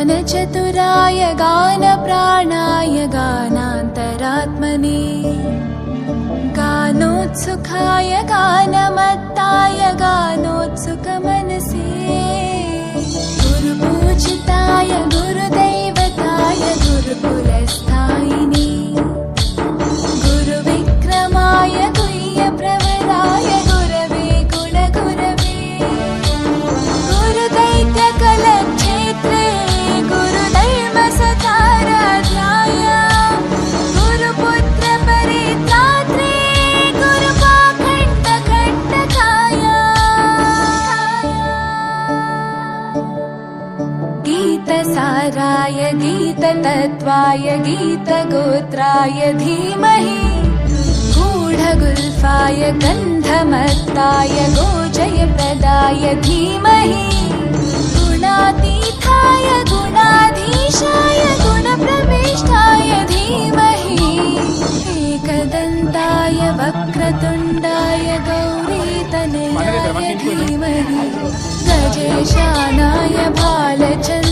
गानचतुराय गानप्राणाय गानान्तरात्मने गानोत्सुकाय गानमत्ताय गानोत्सुकमनसे गुरुपूजिताय गुरुदैवताय गुरुकुलस्थायिने गुरुविक्रमाय गुह्यप्रवराय गुरवे गुणगुरवे गुरुदैत्यकलक्षेत्रे गुरुधर्मसताराध्याय गुरुपुत्रपरित्रात्रे गुरुपाखण्डखण्डकाय गीतसाराय गीततत्त्वाय गीतगोत्राय धीमहि गूढगुल्फाय गन्धमत्ताय गोजयप्रदाय धीमहि गुणातीताय गुणाधीशाय गुणप्रविष्टाय धीमहि एकदन्ताय वक्रतुण्डाय गौरीतनयाय धीमहि गजेशानाय भालचन्द्राय